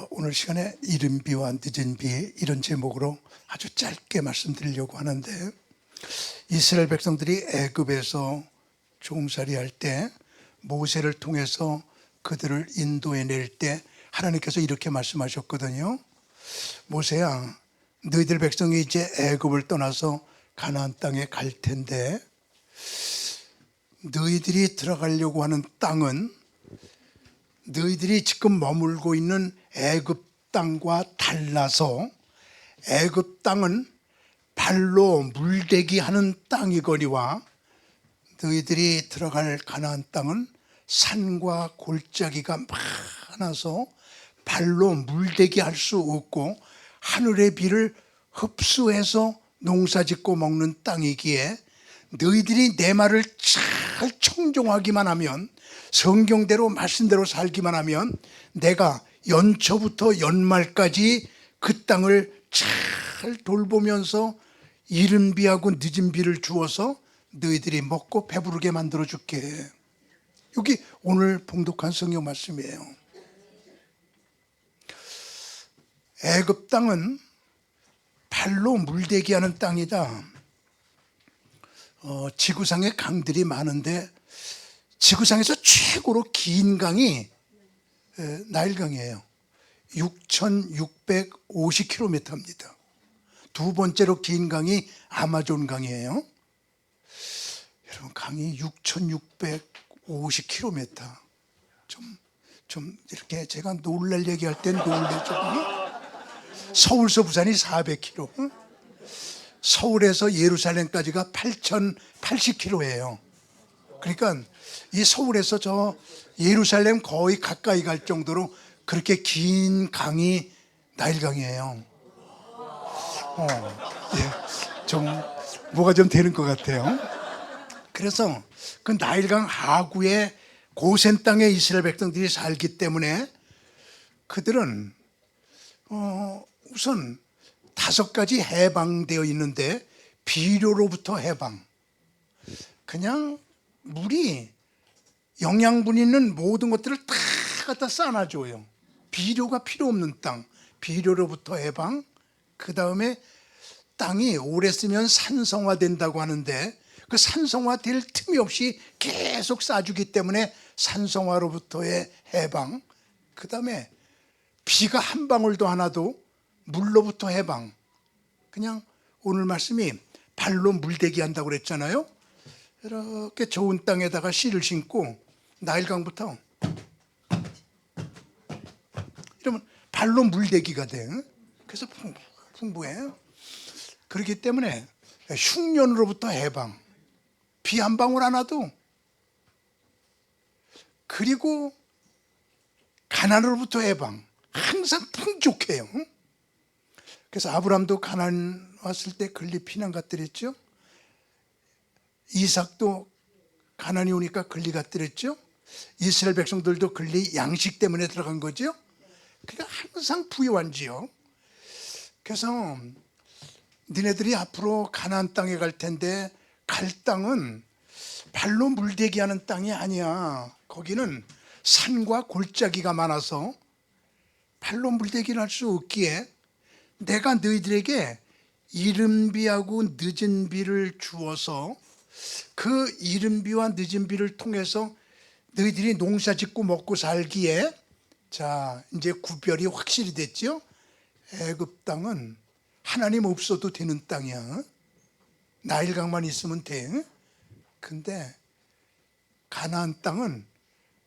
오늘 시간에 이른 비와 늦은 비 이런 제목으로 아주 짧게 말씀드리려고 하는데, 이스라엘 백성들이 애굽에서 종살이할 때 모세를 통해서 그들을 인도해 낼 때 하나님께서 이렇게 말씀하셨거든요. 모세야, 너희들 백성이 이제 애굽을 떠나서 가나안 땅에 갈 텐데 너희들이 들어가려고 하는 땅은 너희들이 지금 머물고 있는 애굽 땅과 달라서, 애굽 땅은 발로 물대기 하는 땅이거니와 너희들이 들어갈 가나안 땅은 산과 골짜기가 많아서 발로 물대기 할 수 없고 하늘의 비를 흡수해서 농사짓고 먹는 땅이기에 너희들이 내 말을 잘 청종하기만 하면, 성경대로 말씀대로 살기만 하면 내가 연초부터 연말까지 그 땅을 잘 돌보면서 이른 비하고 늦은 비를 주어서 너희들이 먹고 배부르게 만들어 줄게. 여기 오늘 봉독한 성경 말씀이에요. 애굽 땅은 발로 물대기 하는 땅이다. 지구상에 강들이 많은데 지구상에서 최고로 긴 강이 나일강이에요. 6,650km입니다. 두 번째로 긴 강이 아마존강이에요. 여러분, 강이 6,650km. 좀 이렇게 제가 놀랄 얘기할 땐 놀래죠. 서울서 부산이 400km, 서울에서 예루살렘까지가 8,080km예요. 그러니까 이 서울에서 저 예루살렘 거의 가까이 갈 정도로 그렇게 긴 강이 나일강이에요. 좀 뭐가 좀 되는 것 같아요. 그래서 그 나일강 하구에 고센 땅에 이스라엘 백성들이 살기 때문에 그들은 우선 5가지 해방되어 있는데, 비료로부터 해방, 그냥 물이 영양분 있는 모든 것들을 다 갖다 쌓아줘요. 비료가 필요 없는 땅, 비료로부터 해방. 그 다음에 땅이 오래 쓰면 산성화된다고 하는데 그 산성화될 틈이 없이 계속 쌓아주기 때문에 산성화로부터의 해방. 그 다음에 비가 한 방울도 안 와도 물로부터 해방. 그냥 오늘 말씀이 발로 물대기 한다고 그랬잖아요. 이렇게 좋은 땅에다가 씨를 심고 나일강부터 이러면 발로 물대기가 돼. 그래서 풍부해요. 그렇기 때문에 흉년으로부터 해방, 비 한 방울 안 와도, 그리고 가난으로부터 해방, 항상 풍족해요. 그래서 아브람도 가나안 왔을 때 근리 피난 갔더랬죠. 이삭도 가나안이 오니까 근리 갔더랬죠. 이스라엘 백성들도 근리 양식 때문에 들어간 거죠. 그러니까 항상 부유한지요. 그래서 니네들이 앞으로 가나안 땅에 갈 텐데 갈 땅은 발로 물대기 하는 땅이 아니야. 거기는 산과 골짜기가 많아서 발로 물대기를 할 수 없기에 내가 너희들에게 이른 비하고 늦은 비를 주어서 그 이른 비와 늦은 비를 통해서 너희들이 농사 짓고 먹고 살기에, 자, 이제 구별이 확실히 됐죠. 애굽 땅은 하나님 없어도 되는 땅이야. 나일강만 있으면 돼. 근데 가나안 땅은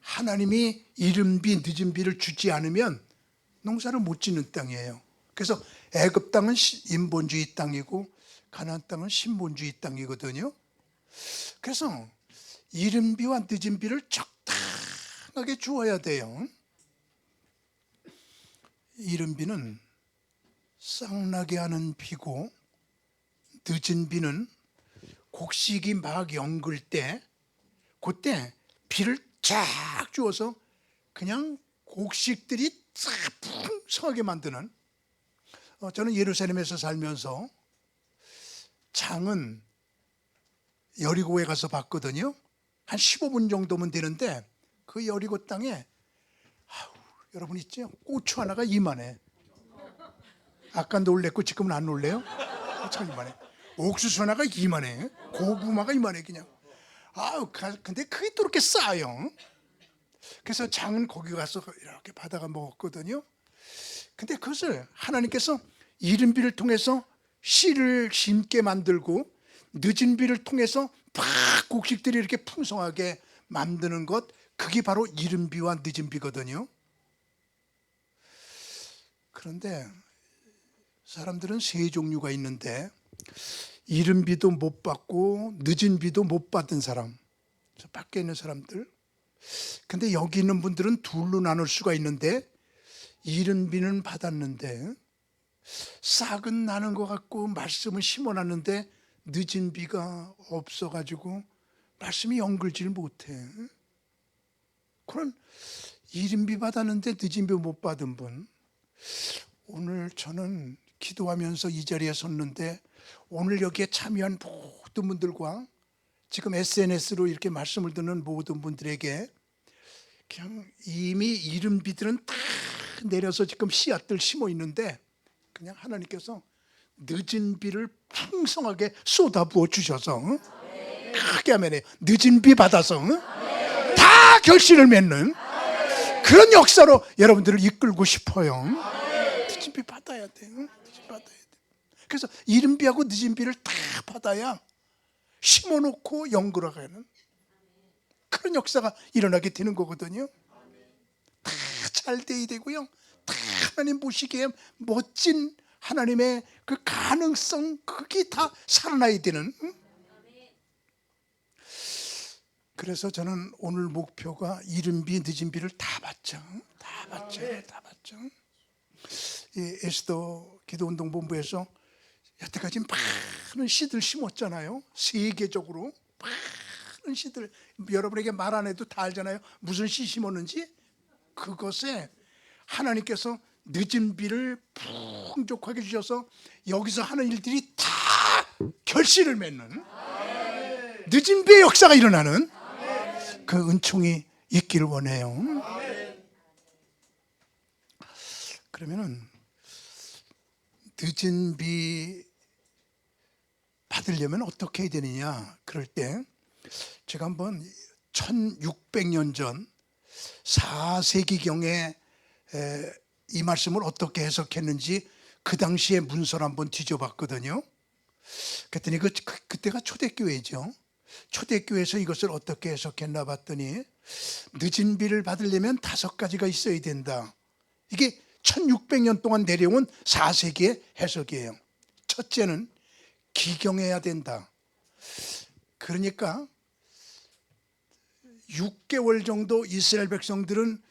하나님이 이른 비 늦은 비를 주지 않으면 농사를 못 짓는 땅이에요. 그래서 애굽 땅은 인본주의 땅이고 가나안 땅은 신본주의 땅이거든요. 그래서 이른 비와 늦은 비를 적당하게 주어야 돼요. 이른 비는 쌍나게 하는 비고, 늦은 비는 곡식이 막 연글 때, 그때 비를 쫙 주어서 그냥 곡식들이 싹 풍성하게 만드는. 저는 예루살렘에서 살면서 장은 여리고에 가서 봤거든요. 한 15분 정도면 되는데 그 여리고 땅에 여러분 있죠? 고추 하나가 이만해. 아까 놀랬고 지금은 안 놀래요? 참 이만해. 옥수수 하나가 이만해. 고구마가 이만해 그냥. 근데 그게 또 이렇게 싸요. 그래서 장은 거기 가서 이렇게 받아가 먹었거든요. 근데 그것을 하나님께서 이른 비를 통해서 씨를 심게 만들고 늦은 비를 통해서 막 곡식들이 이렇게 풍성하게 만드는 것, 그게 바로 이른 비와 늦은 비거든요. 그런데 사람들은 세 종류가 있는데 이른 비도 못 받고 늦은 비도 못 받은 사람, 저 밖에 있는 사람들. 근데 여기 있는 분들은 둘로 나눌 수가 있는데 이른 비는 받았는데 싹은 나는 것 같고 말씀을 심어놨는데 늦은 비가 없어가지고 말씀이 연결질 못해. 그런 이른 비 받았는데 늦은 비 못 받은 분, 오늘 저는 기도하면서 이 자리에 섰는데 오늘 여기에 참여한 모든 분들과 지금 SNS로 이렇게 말씀을 듣는 모든 분들에게 그냥 이미 이른 비들은 다 내려서 지금 씨앗들 심어 있는데 그냥 하나님께서 늦은 비를 풍성하게 쏟아부어 주셔서 크게 하면 늦은 비 받아서 다 결실을 맺는 그런 역사로 여러분들을 이끌고 싶어요. 늦은 비 받아야 돼. 늦은 비 받아야 돼. 그래서 이른 비하고 늦은 비를 다 받아야 심어놓고 연구하는 그런 역사가 일어나게 되는 거거든요. 다 잘 돼야 되고요. 다 하나님 보시기에 멋진 하나님의 그 가능성, 그게 다 살아나야 되는. 그래서 저는 오늘 목표가 이른 비 늦은 비를 다 받자. 다 받자. 다 받자. 이 에스더 기도운동본부에서 여태까지 많은 씨들 심었잖아요. 세계적으로 많은 씨들, 여러분에게 말 안 해도 다 알잖아요. 무슨 씨 심었는지. 그것에 하나님께서 늦은 비를 풍족하게 주셔서 여기서 하는 일들이 다 결실을 맺는 늦은 비의 역사가 일어나는 그 은총이 있기를 원해요. 그러면은 늦은 비 받으려면 어떻게 해야 되느냐, 그럴 때 제가 한번 1600년 전 4세기경에 이 말씀을 어떻게 해석했는지 그 당시의 문서를 한번 뒤져봤거든요. 그랬더니 그때가 초대교회죠. 초대교회에서 이것을 어떻게 해석했나 봤더니 늦은 비를 받으려면 5가지가 있어야 된다. 이게 1600년 동안 내려온 4세기의 해석이에요. 첫째는 기경해야 된다. 그러니까 6개월 정도 이스라엘 백성들은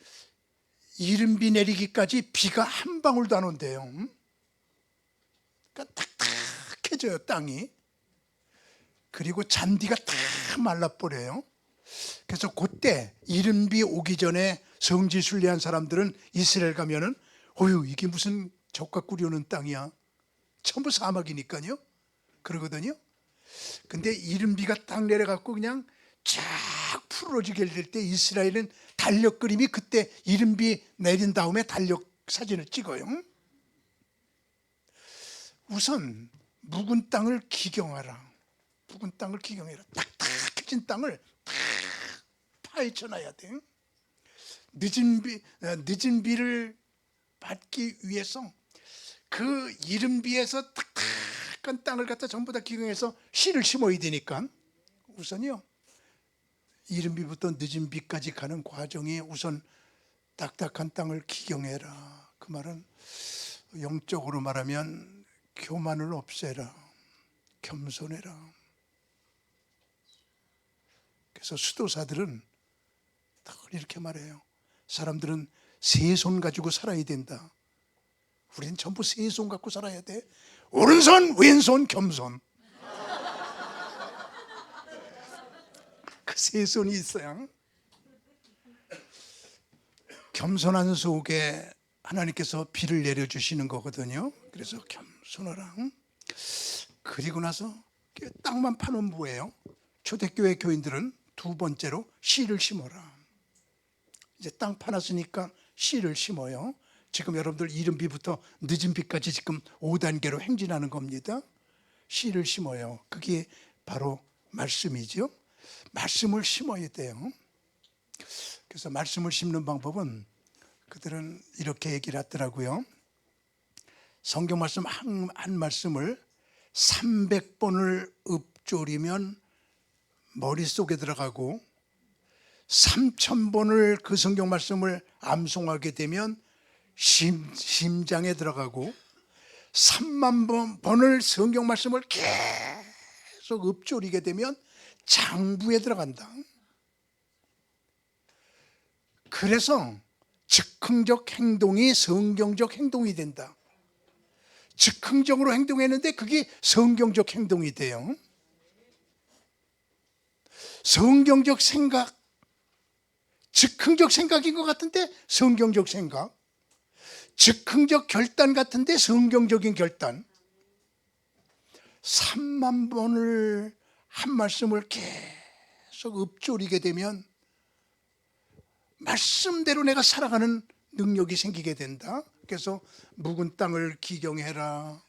이른 비 내리기까지 비가 한 방울도 안 온대요. 그러니까 탁탁해져요, 땅이. 그리고 잔디가 다 말라버려요. 그래서 그때 이른 비 오기 전에 성지 순례한 사람들은 이스라엘 가면은 어휴, 이게 무슨 젖과 꿀이 오는 땅이야. 전부 사막이니까요. 그러거든요. 근데 이른 비가 딱 내려갖고 그냥 쫙 풀어지게 될 때 이스라엘은 달력 그림이 그때 이른 비 내린 다음에 달력 사진을 찍어요. 우선 묵은 땅을 기경하라. 묵은 땅을 기경해라. 딱딱해진 땅을 탁 파헤쳐놔야 돼. 늦은 비를 받기 위해서 그 이른 비에서 딱딱한 땅을 갖다 전부 다 기경해서 씨를 심어야 되니까 우선요, 이른 비부터 늦은 비까지 가는 과정이 우선 딱딱한 땅을 기경해라. 그 말은 영적으로 말하면 교만을 없애라, 겸손해라. 그래서 수도사들은 다 이렇게 말해요. 사람들은 세 손 가지고 살아야 된다. 우리는 전부 세 손 갖고 살아야 돼. 오른손, 왼손, 겸손. 그 세 손이 있어야. 겸손한 속에 하나님께서 비를 내려주시는 거거든요. 그래서 겸손하라. 그리고 나서 땅만 파는 뭐예요? 초대교회 교인들은 두 번째로 씨를 심어라. 이제 땅 파놨으니까 씨를 심어요. 지금 여러분들 이른 비부터 늦은 비까지 지금 5단계로 행진하는 겁니다. 씨를 심어요. 그게 바로 말씀이죠. 말씀을 심어야 돼요. 그래서 말씀을 심는 방법은 그들은 이렇게 얘기를 하더라고요. 성경 말씀 한 말씀을 300번을 읊조리면 머릿속에 들어가고 3000번을 그 성경 말씀을 암송하게 되면 심장에 들어가고 3만 번을 성경 말씀을 계속 읊조리게 되면 장부에 들어간다. 그래서 즉흥적 행동이 성경적 행동이 된다. 즉흥적으로 행동했는데 그게 성경적 행동이 돼요. 성경적 생각, 즉흥적 생각인 것 같은데 성경적 생각, 즉흥적 결단 같은데 성경적인 결단. 3만 번을 한 말씀을 계속 읊조리게 되면 말씀대로 내가 살아가는 능력이 생기게 된다. 그래서 묵은 땅을 기경해라.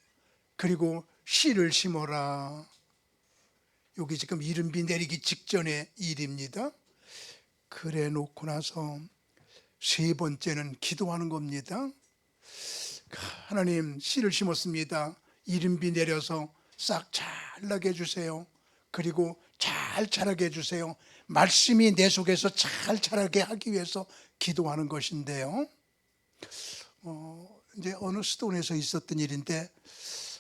그리고 씨를 심어라. 여기 지금 이른 비 내리기 직전의 일입니다. 그래 놓고 나서 세 번째는 기도하는 겁니다. 하나님, 씨를 심었습니다. 이른 비 내려서 싹 잘 나게 해주세요. 그리고 잘 자라게 해주세요. 말씀이 내 속에서 잘 자라게 하기 위해서 기도하는 것인데요. 이제 어느 수도원에서 있었던 일인데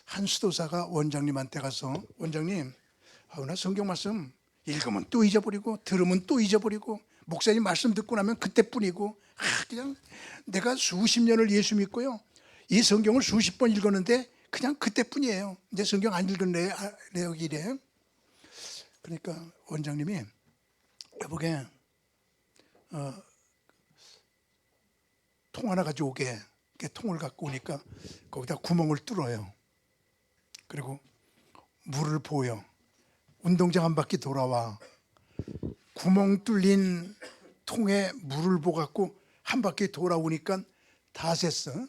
한 수도사가 원장님한테 가서, 원장님, 나 성경 말씀 읽으면 또 잊어버리고 들으면 또 잊어버리고 목사님 말씀 듣고 나면 그때뿐이고 그냥 내가 수십 년을 예수 믿고요, 이 성경을 수십 번 읽었는데 그냥 그때뿐이에요. 이제 성경 안 읽은 내역이래. 그러니까 원장님이 여보게 통 하나 가져오게. 통을 갖고 오니까 거기다 구멍을 뚫어요. 그리고 물을 부어요. 운동장 한 바퀴 돌아와. 구멍 뚫린 통에 물을 부어갖고 한 바퀴 돌아오니까 다 샜어.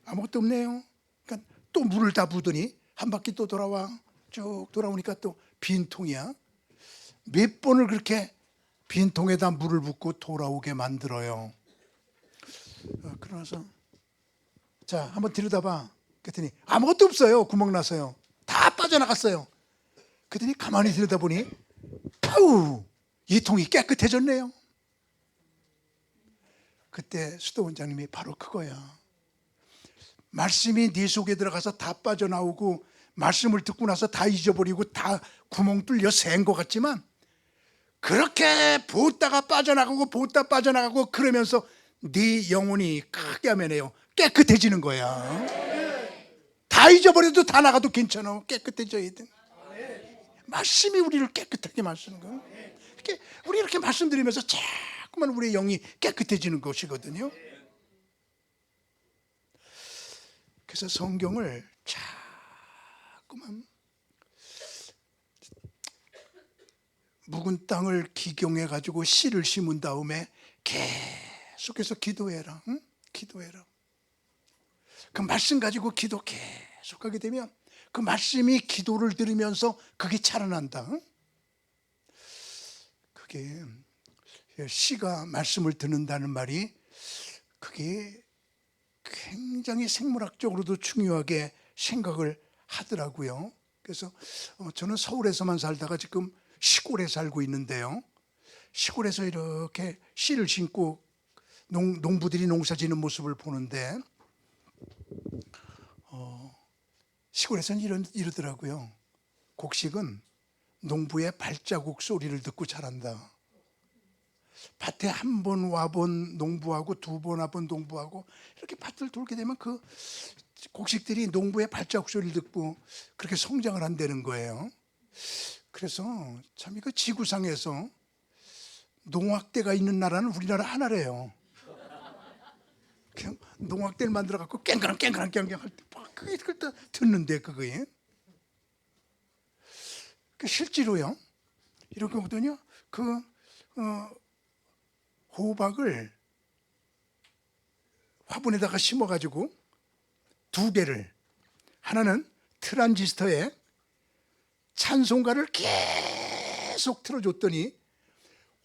아무것도 없네요. 그러니까 또 물을 다 부더니 한 바퀴 또 돌아와. 쭉 돌아오니까 또 빈 통이야. 몇 번을 그렇게 빈 통에다 물을 붓고 돌아오게 만들어요. 그러면서 자, 한번 들여다봐. 그랬더니 아무것도 없어요. 구멍 나서요. 다 빠져나갔어요. 그랬더니 가만히 들여다보니 아우, 이 통이 깨끗해졌네요. 그때 수도 원장님이 바로 그거야. 말씀이 네 속에 들어가서 다 빠져나오고 말씀을 듣고 나서 다 잊어버리고 다 구멍 뚫려 샌 것 같지만 그렇게 부었다가 빠져나가고 부었다 빠져나가고 그러면서 네 영혼이 크게 하면요 깨끗해지는 거야. 다 잊어버려도 다 나가도 괜찮아. 깨끗해져야 돼. 말씀이 우리를 깨끗하게 만드는 거야. 우리 이렇게 말씀드리면서 자꾸만 우리의 영이 깨끗해지는 것이거든요. 그래서 성경을 자꾸만 묵은 땅을 기경해 가지고 씨를 심은 다음에 계속해서 기도해라. 응? 기도해라. 그 말씀 가지고 기도 계속하게 되면 그 말씀이 기도를 들으면서 그게 자라난다. 응? 그게 씨가 말씀을 듣는다는 말이 그게 굉장히 생물학적으로도 중요하게 생각을 하더라고요. 그래서 저는 서울에서만 살다가 지금 시골에 살고 있는데요. 시골에서 이렇게 씨를 심고 농부들이 농사 지는 모습을 보는데 시골에서는 이러더라고요. 곡식은 농부의 발자국 소리를 듣고 자란다. 밭에 한 번 와본 농부하고 두 번 와본 농부하고 이렇게 밭을 돌게 되면 그 곡식들이 농부의 발자국 소리를 듣고 그렇게 성장을 한다는 거예요. 그래서 참 이거 지구상에서 농악대가 있는 나라는 우리나라 하나래요. 그냥 농악대를 만들어 갖고 깽그랑 할 때 그게 듣는데 그거에 실제로요. 이렇게 보더니 호박을 화분에다가 심어가지고 두 개를, 하나는 트란지스터에 찬송가를 계속 틀어줬더니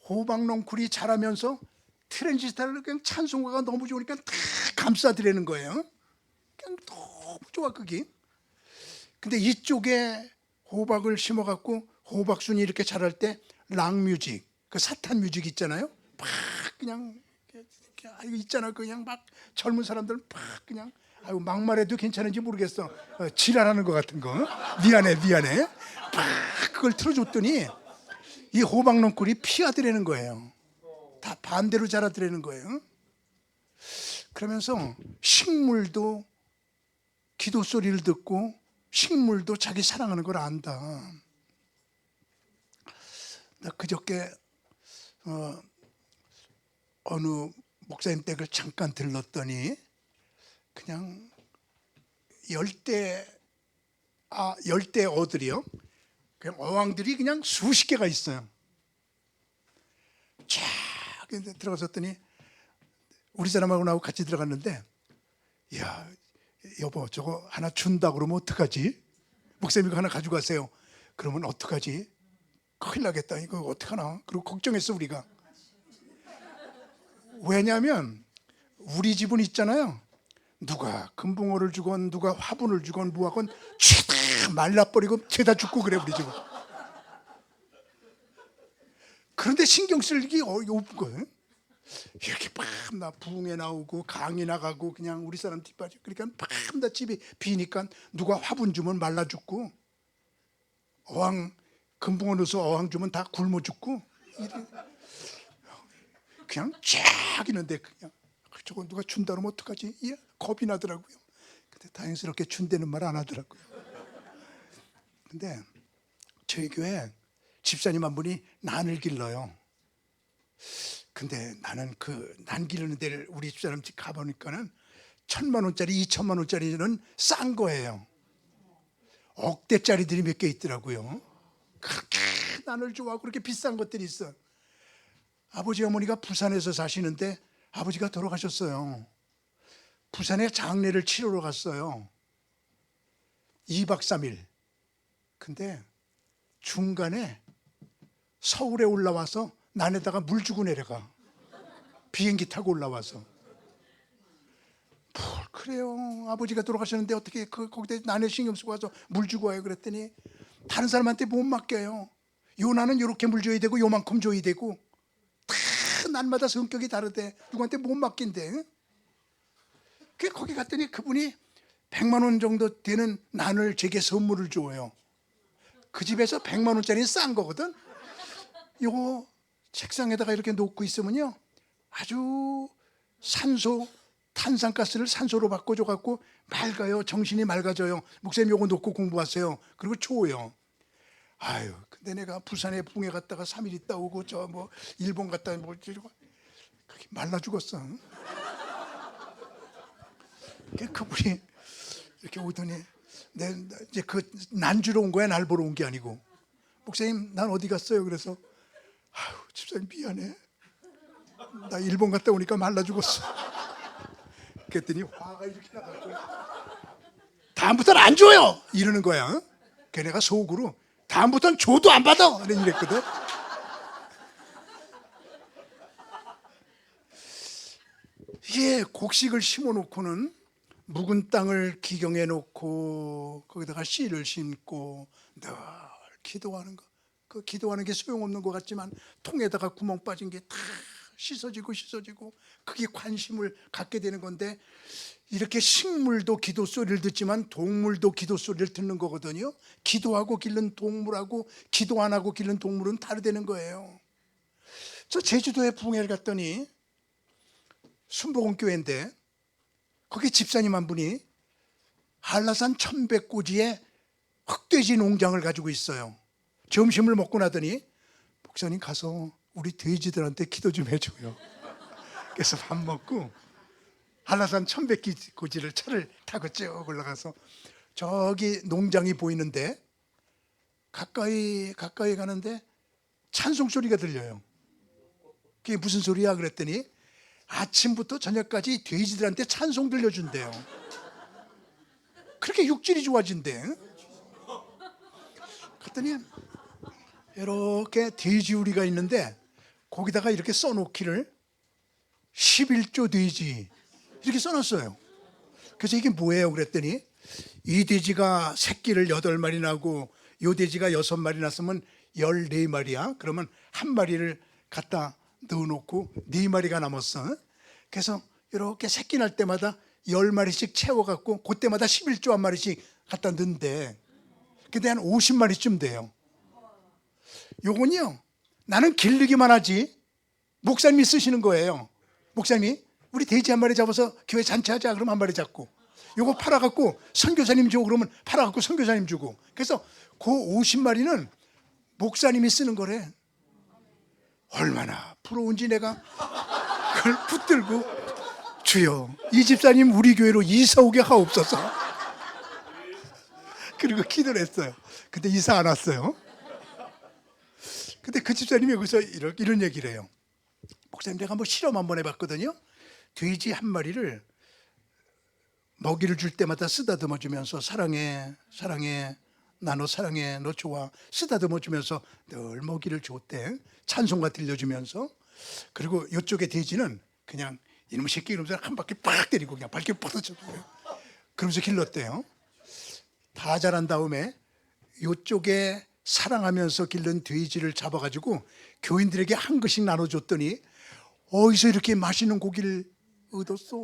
호박넝쿨이 자라면서 트랜지스터를 그냥 찬송가가 너무 좋으니까 다 감싸드리는 거예요. 그냥 너무 좋아 그게. 근데 이쪽에 호박을 심어갖고 호박순이 이렇게 자랄 때 락뮤직, 그 사탄 뮤직 있잖아요. 막 그냥 이거 있잖아, 그냥 막 젊은 사람들은 막 그냥 아유 막말해도 괜찮은지 모르겠어. 지랄하는 것 같은 거. 미안해. 막 그걸 틀어줬더니 이 호박넝쿨이 피어들이는 거예요. 다 반대로 자라들이는 거예요. 그러면서 식물도 기도 소리를 듣고 식물도 자기 사랑하는 걸 안다. 나 그저께 어느 목사님 댁을 잠깐 들렀더니 그냥 열대 어들이요. 그냥 어항들이 그냥 수십 개가 있어요. 쫙 들어갔더니 우리 사람하고 나하고 같이 들어갔는데, 야 여보 저거 하나 준다고 그러면 어떡하지? 목사님 이거 하나 가지고 가세요. 그러면 어떡하지? 큰일 나겠다. 이거 어떡하나? 그리고 걱정했어 우리가. 왜냐하면 우리 집은 있잖아요. 누가 금붕어를 주건 누가 화분을 주건 뭐하건 죄다 말라버리고 죄다 죽고 그래 우리 집은. 그런데 신경 쓸 일이 없는 거예요. 이렇게 밤낮 부흥회 나오고 강의 나가고 그냥 우리 사람 뒷바지, 그러니까 밤낮 집이 비니까 누가 화분 주면 말라 죽고, 어항 금붕어 넣어서 어항 주면 다 굶어 죽고, 그냥 쫙 있는데 그냥 저거 누가 준다 그러면 어떡하지? 예, 겁이 나더라고요. 근데 다행스럽게 준다는 말 안 하더라고요. 근데 저희 교회 집사님 한 분이 난을 길러요. 근데 나는 그 난 기르는 데를 우리 집사람 집 가보니까는 1,000만 원짜리 2천만 원짜리는 싼 거예요. 억대짜리들이 몇 개 있더라고요. 그렇게 난을 좋아하고 그렇게 비싼 것들이 있어. 아버지 어머니가 부산에서 사시는데 아버지가 돌아가셨어요. 부산에 장례를 치르러 갔어요. 2박 3일. 근데 중간에 서울에 올라와서 난에다가 물 주고 내려가. 비행기 타고 올라와서. 그래요. 아버지가 돌아가셨는데 어떻게 거기다 난에 신경 쓰고 와서 물 주고 와요. 그랬더니 다른 사람한테 못 맡겨요. 요 난은 요렇게 물 줘야 되고 요만큼 줘야 되고 다 난마다 성격이 다르대. 누구한테 못 맡긴대. 거기 갔더니 그분이 100만 원 정도 되는 난을 제게 선물을 줘요. 그 집에서 100만 원짜리는 싼 거거든. 요거 책상에다가 이렇게 놓고 있으면요 아주 탄산가스를 산소로 바꿔줘갖고 맑아요. 정신이 맑아져요. 목사님 요거 놓고 공부하세요. 그리고 줘요. 아유, 근데 내가 부산에 붕에 갔다가 3일 있다 오고 저 뭐 일본 갔다 뭐 이러고 말라 죽었어. 그분이 이렇게 오더니 이제 그 난 주러 온 거야. 날 보러 온 게 아니고. 목사님 난 어디 갔어요? 그래서 아유 집사님 미안해. 나 일본 갔다 오니까 말라 죽었어. 그랬더니 화가 이렇게 나가지고 다음부터는 안 줘요 이러는 거야. 걔네가 속으로 다음부터는 줘도 안 받아 이랬거든. 이게 곡식을 심어놓고는 묵은 땅을 기경해 놓고 거기다가 씨를 심고 늘 기도하는 거. 그 기도하는 게 소용없는 것 같지만 통에다가 구멍 빠진 게 다 씻어지고 그게 관심을 갖게 되는 건데, 이렇게 식물도 기도 소리를 듣지만 동물도 기도 소리를 듣는 거거든요. 기도하고 기른 동물하고 기도 안 하고 기른 동물은 다르다는 거예요. 저 제주도에 붕해를 갔더니 순복음교회인데 거기 집사님 한 분이 한라산 1100고지에 흑돼지 농장을 가지고 있어요. 점심을 먹고 나더니 목사님 가서 우리 돼지들한테 기도 좀 해줘요. 그래서 밥 먹고 한라산 1100고지를 차를 타고 쭉 올라가서 저기 농장이 보이는데 가까이 가는데 찬송 소리가 들려요. 그게 무슨 소리야? 그랬더니 아침부터 저녁까지 돼지들한테 찬송 들려준대요. 그렇게 육질이 좋아진대. 그랬더니 이렇게 돼지우리가 있는데 거기다가 이렇게 써놓기를 11조 돼지 이렇게 써놨어요. 그래서 이게 뭐예요? 그랬더니 이 돼지가 새끼를 8마리 낳고 요 돼지가 6마리 낳았으면 14마리야. 그러면 한 마리를 갖다 넣어놓고 4마리가 남았어. 그래서 이렇게 새끼 날 때마다 10마리씩 채워갖고 그때마다 11조 한 마리씩 갖다 넣는데 근데 한 50마리쯤 돼요. 요건요 나는 기르기만 하지 목사님이 쓰시는 거예요. 목사님이 우리 돼지 한 마리 잡아서 교회 잔치하자 그러면 한 마리 잡고 요거 팔아갖고 선교사님 주고 그러면 팔아갖고 선교사님 주고 그래서 그 50마리는 목사님이 쓰는 거래. 얼마나 부러운지 내가 그걸 붙들고 주여 이 집사님 우리 교회로 이사 오게 하옵소서. 그리고 기도를 했어요. 근데 이사 안 왔어요. 근데 그 집사님이 여기서 이런 얘기를 해요. 목사님 내가 한번 실험 한번 해봤거든요. 돼지 한 마리를 먹이를 줄 때마다 쓰다듬어 주면서 사랑해 사랑해 나 너 사랑해 너 좋아 쓰다듬어 주면서 늘 먹이를 줬대. 찬송가 들려주면서. 그리고 이쪽의 돼지는 그냥 이놈의 새끼 이러면서 한 바퀴 팍 때리고 그냥 발길 뻗어줘요. 그러면서 길렀대요. 다 자란 다음에 이쪽에 사랑하면서 기른 돼지를 잡아가지고 교인들에게 한 그릇씩 나눠줬더니 어디서 이렇게 맛있는 고기를 얻었어.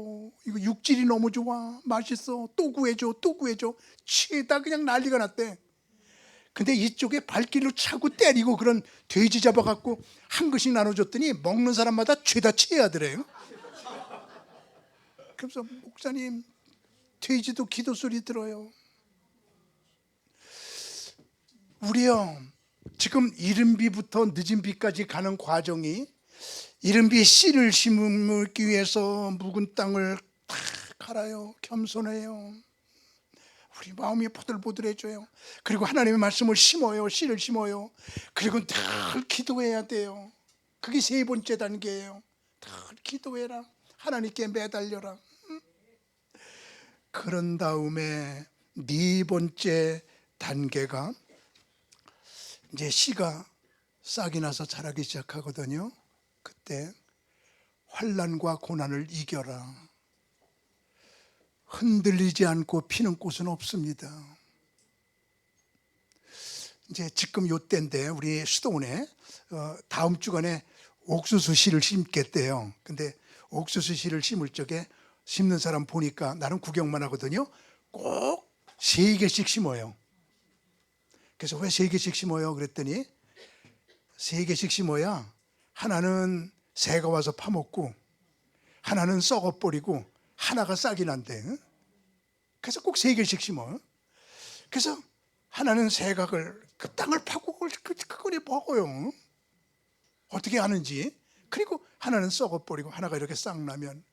이거 육질이 너무 좋아. 맛있어. 또 구해줘. 또 구해줘. 취에다 그냥 난리가 났대. 근데 이쪽에 발길로 차고 때리고 그런 돼지 잡아갖고 한 그릇씩 나눠줬더니 먹는 사람마다 죄다 취해하더래요. 그래서 목사님 돼지도 기도 소리 들어요. 우리요 지금 이른비부터 늦은비까지 가는 과정이 이른비 씨를 심기 위해서 묵은 땅을 다 갈아요. 겸손해요. 우리 마음이 보들보들해져요. 그리고 하나님의 말씀을 심어요. 씨를 심어요. 그리고 늘 기도해야 돼요. 그게 3번째 단계예요. 늘 기도해라. 하나님께 매달려라. 그런 다음에 4번째 단계가 이제 씨가 싹이 나서 자라기 시작하거든요. 그때 환난과 고난을 이겨라. 흔들리지 않고 피는 꽃은 없습니다. 이제 지금 요때인데 우리 수도원에 다음 주간에 옥수수 씨를 심겠대요. 근데 옥수수 씨를 심을 적에 심는 사람 보니까 나는 구경만 하거든요. 꼭 3개씩 심어요. 그래서 왜 3개씩 심어요? 그랬더니 3개씩 심어야 하나는 새가 와서 파먹고 하나는 썩어버리고 하나가 싹이 난대. 그래서 꼭 3개씩 심어. 그래서 하나는 새가 그 땅을 파고 그걸 먹어요. 어떻게 하는지. 그리고 하나는 썩어버리고 하나가 이렇게 싹 나면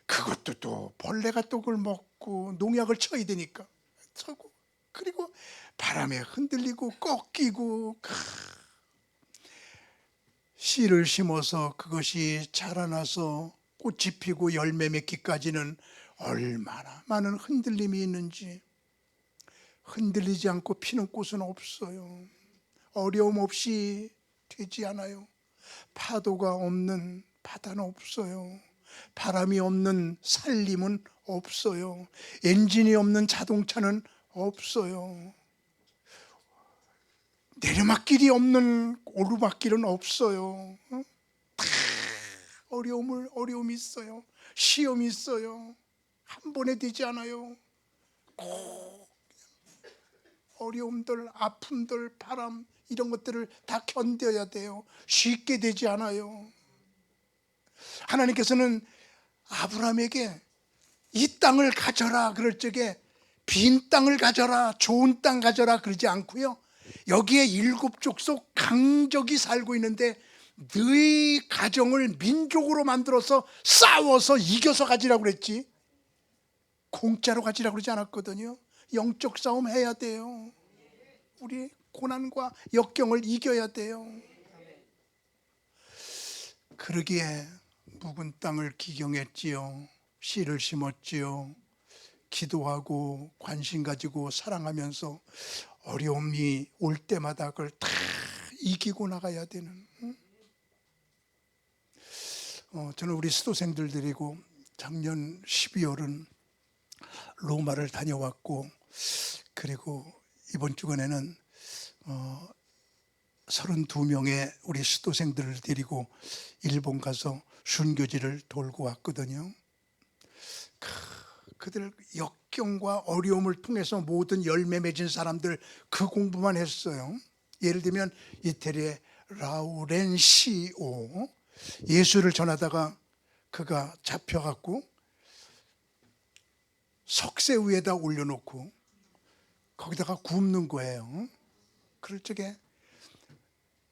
그것도 또 벌레가 또 그걸 먹고 농약을 쳐야 되니까 쳐고 그리고 바람에 흔들리고 꺾이고 씨를 심어서 그것이 자라나서 꽃이 피고 열매 맺기까지는 얼마나 많은 흔들림이 있는지. 흔들리지 않고 피는 꽃은 없어요. 어려움 없이 되지 않아요. 파도가 없는 바다는 없어요. 바람이 없는 산림은 없어요. 엔진이 없는 자동차는 없어요. 내리막길이 없는 오르막길은 없어요. 다 어려움이 있어요. 시험이 있어요. 한 번에 되지 않아요. 꼭 어려움들, 아픔들, 바람 이런 것들을 다 견뎌야 돼요. 쉽게 되지 않아요. 하나님께서는 아브라함에게 이 땅을 가져라 그럴 적에 빈 땅을 가져라, 좋은 땅 가져라 그러지 않고요. 여기에 7족속 강적이 살고 있는데 너희 가정을 민족으로 만들어서 싸워서 이겨서 가지라고 그랬지 공짜로 가지라고 그러지 않았거든요. 영적 싸움 해야 돼요. 우리 고난과 역경을 이겨야 돼요. 그러기에 묵은 땅을 기경했지요. 씨를 심었지요. 기도하고 관심 가지고 사랑하면서 어려움이 올 때마다 그걸 다 이기고 나가야 되는. 저는 우리 수도생들 데리고 작년 12월은 로마를 다녀왔고, 그리고 이번 주간에는 32명의 우리 수도생들을 데리고 일본 가서 순교지를 돌고 왔거든요. 그들 역경과 어려움을 통해서 모든 열매 맺은 사람들 그 공부만 했어요. 예를 들면 이태리의 라우렌시오, 예수를 전하다가 그가 잡혀갖고 석쇠 위에다 올려놓고 거기다가 굽는 거예요. 그럴 적에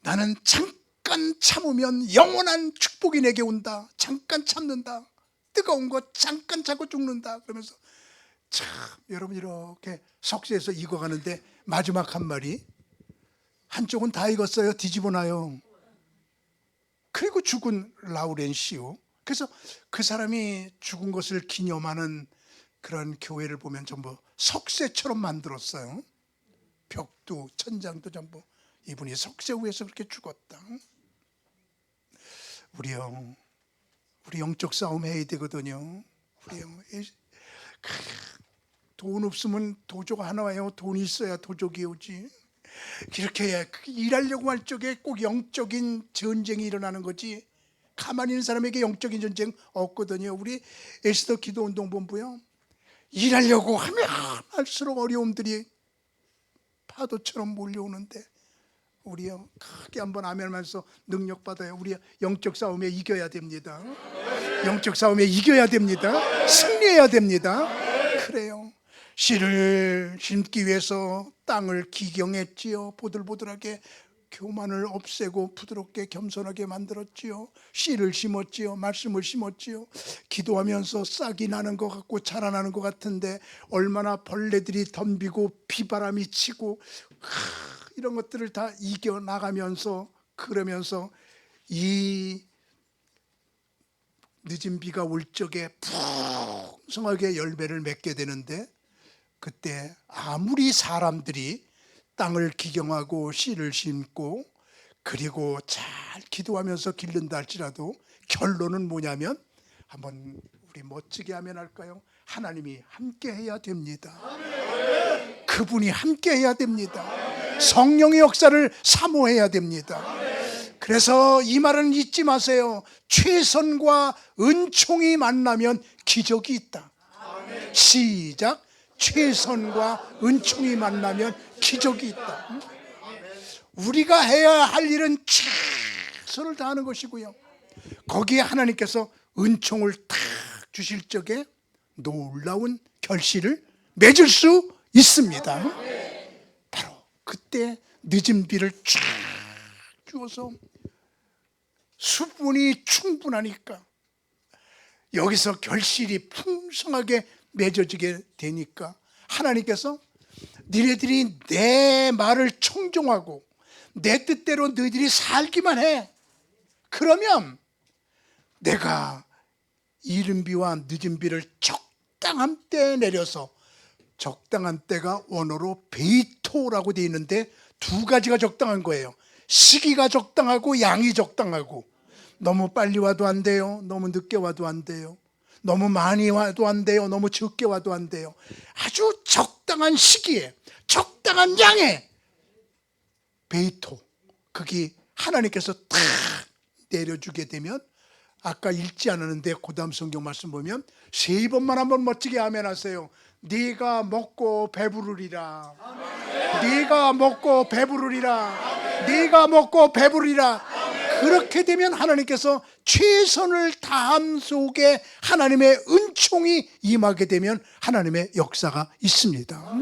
나는 잠깐 참으면 영원한 축복이 내게 온다. 잠깐 참는다. 뜨거운 거 잠깐 참고 죽는다. 그러면서 참 여러분 이렇게 석쇠에서 익어가는데 마지막 한 말이 한쪽은 다 익었어요. 뒤집어놔요. 그리고 죽은 라우렌시오. 그래서 그 사람이 죽은 것을 기념하는 그런 교회를 보면 전부 석쇠처럼 만들었어요. 벽도 천장도 전부 이분이 석쇠 위에서 그렇게 죽었다. 우리 영적 싸움 해야 되거든요. 돈 없으면 도적 안 와요. 돈이 있어야 도적이 오지. 이렇게 일하려고 할 적에 꼭 영적인 전쟁이 일어나는 거지, 가만히 있는 사람에게 영적인 전쟁 없거든요. 우리 에스더 기도운동본부요, 일하려고 하면 할수록 어려움들이 파도처럼 몰려오는데 우리요 크게 한번 아멘하면서 능력 받아요. 우리 영적 싸움에 이겨야 됩니다. 영적 싸움에 이겨야 됩니다. 승리해야 됩니다. 그래요. 씨를 심기 위해서 땅을 기경했지요. 보들보들하게 교만을 없애고 부드럽게 겸손하게 만들었지요. 씨를 심었지요. 말씀을 심었지요. 기도하면서 싹이 나는 것 같고 자라나는 것 같은데 얼마나 벌레들이 덤비고 비바람이 치고 이런 것들을 다 이겨나가면서, 그러면서 이 늦은 비가 올 적에 풍성하게 열매를 맺게 되는데, 그때 아무리 사람들이 땅을 기경하고 씨를 심고 그리고 잘 기도하면서 기른다 할지라도 결론은 뭐냐면, 한번 우리 멋지게 하면 할까요? 하나님이 함께 해야 됩니다. 그분이 함께 해야 됩니다. 성령의 역사를 사모해야 됩니다. 그래서 이 말은 잊지 마세요. 최선과 은총이 만나면 기적이 있다. 시작. 최선과 은총이 만나면 기적이 있다. 우리가 해야 할 일은 최선을 다하는 것이고요, 거기에 하나님께서 은총을 탁 주실 적에 놀라운 결실을 맺을 수 있습니다. 바로 그때 늦은 비를 쫙 주어서 수분이 충분하니까 여기서 결실이 풍성하게 맺어지게 되니까 하나님께서 너희들이 내 말을 청종하고 내 뜻대로 너희들이 살기만 해. 그러면 내가 이른 비와 늦은 비를 적당한 때에 내려서, 적당한 때가 원어로 베이토라고 되어 있는데 두 가지가 적당한 거예요. 시기가 적당하고 양이 적당하고, 너무 빨리 와도 안 돼요. 너무 늦게 와도 안 돼요. 너무 많이 와도 안 돼요. 너무 적게 와도 안 돼요. 아주 적당한 시기에 적당한 양의 베이토, 거기 하나님께서 탁 내려주게 되면, 아까 읽지 않았는데 그 다음 성경 말씀 보면 3번만 한번 멋지게 아멘 하세요. 네가 먹고 배부르리라. 네가 먹고 배부르리라. 네가 먹고 배부르리라. 그렇게 되면 하나님께서 최선을 다함 속에 하나님의 은총이 임하게 되면 하나님의 역사가 있습니다.